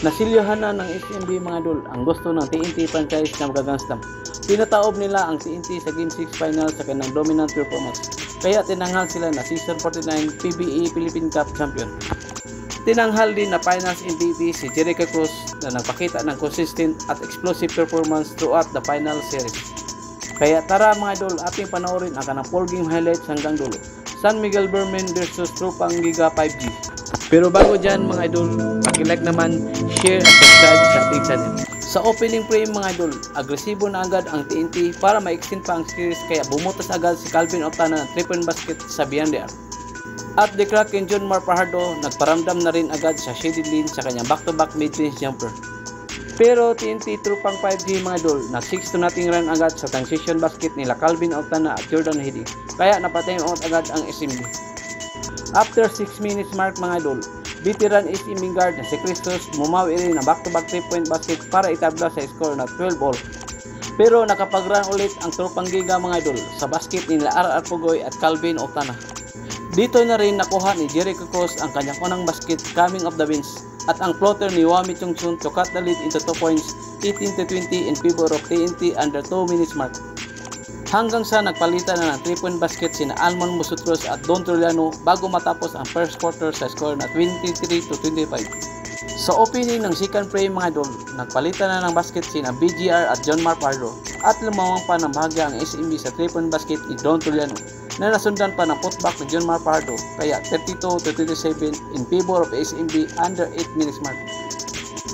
Nasilyahan na ng SMB mga idol ang gusto ng TNT franchise na magaganstam. Pinataob nila ang TNT sa Game 6 Final sa kanilang dominant performance. Kaya tinanghal sila na Season 49 PBA Philippine Cup Champion. Tinanghal din na Finals MVP si Jericho Cruz na nagpakita ng consistent at explosive performance throughout the final series. Kaya tara mga idol, ating panoorin ang kanang 4 game highlights hanggang dulo. San Miguel Bermen versus Tropang Giga 5G. Pero bago dyan mga idol, paki-like naman, share at subscribe sa ating channel. Sa opening frame mga idol, agresibo na agad ang TNT para ma-extend pa ang series kaya bumutas agad si Calvin Octana ng triple basket sa Beyond the Arc. At the Kraken John Mar Fajardo nagparamdam na rin agad sa shaded lane sa kanyang back-to-back mid-range jumper. Pero TNT Tropang 5G mga idol, na 6-0 run agad sa transition basket nila Calvin Octana at Jordan Hedy, kaya napatime out agad ang SMB. After 6 minutes mark mga idol, veteran SMB guard na si Christos bumawi rin na back-to-back 3-point basket para itabla sa score na 12-all. Pero nakapag-run ulit ang Tropang Giga mga idol sa basket nila RR Pugoy at Calvin Octana. Dito na rin nakuha ni Jericho Cruz ang kanyang unang basket coming off the bench at ang floater ni Wami Chungsun to cut the lead into 2 points 18-20 in favor of TNT under 2 minutes mark. Hanggang sa nagpalitan na ng 3-point basket sina Almon Musutros at Don Trujano bago matapos ang first quarter sa score na 23-25. Sa opening ng second frame mga idol, nagpalitan na ng basket sina BGR at John Mar Fajardo at lumawang pa ng bahagya ang SMB sa 3-point basket ni Don Trujano na nasundan pa ng putback ni John Mar Fajardo kaya 32-27 in favor of SMB under 8 minutes mark.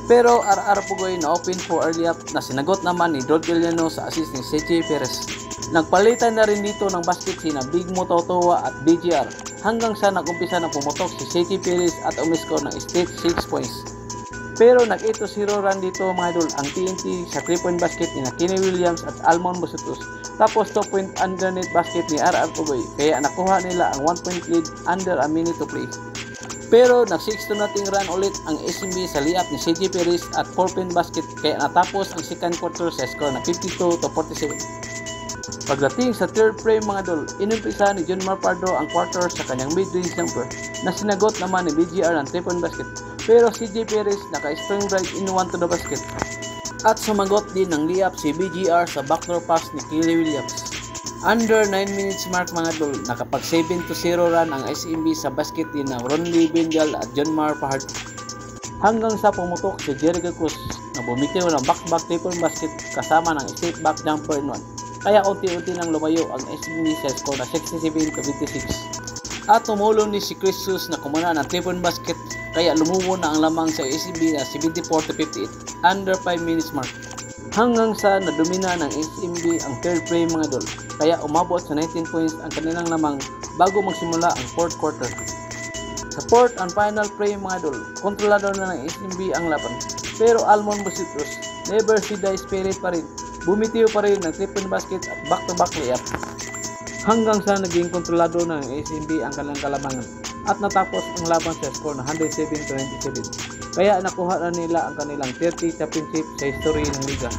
Pero RR Pugoy na open for early up na sinagot naman ni Don Trujano sa assist ni CJ Perez. Nagpalitan na rin dito ng basket sina Big Mo Totowa at BGR hanggang sa nagumpisa na pumutok si CJ Perez at umiscore ng straight 6 points. Pero nag-8-0 run dito mga idol ang TNT sa 3-point basket ni Kenny Williams at Almon Busutus. Tapos 2-point underneath basket ni RR Pugoy kaya nakuha nila ang 1-point lead under a minute to play. Pero nag 6-0 run ulit ang SMB sa layup ni CJ Perez at 4-point basket kaya natapos ang second quarter sa score na 52-47. Pagdating sa third frame mga idol, inumpisa ni John Mar Fajardo ang quarter sa kanyang mid-range jumper na sinagot naman ni BGR ang 3-point basket. Pero CJ Perez naka-string right in one to the basket. At sumagot din ng layup si BGR sa backdoor pass ni Kenny Williams. Under 9 minutes mark mga idol, nakapag 7-0 run ang SMB sa basket din ng Ronnie Bengal at John Mar Fajardo. Hanggang sa pumutok si Jericho Cruz na bumitiw ng back-to-back 3-point basket kasama ng straight back jumper in one. Kaya unti-unti nang lumayo ang SMB sa score na 67-26. At tumulong ni si Christos na kumana ng 3-point basket kaya lumubo na ang lamang sa SMB na 74-58 under 5 minutes mark. Hanggang sa nadumina ng SMB ang third frame mga idol kaya umabot sa 19 points ang kanilang lamang bago magsimula ang fourth quarter. Sa fourth and final frame mga idol, kontrolado na ng SMB ang laban. Pero Almon Busutos never see the spirit pa rin. Bumitiw pa rin ng 3-point basket at back-to-back layup. Hanggang sa naging kontrolado ng SMB ang kanilang kalamangan at natapos ang laban sa score na 107-97. Kaya nakuha na nila ang kanilang 30th championship sa history ng liga.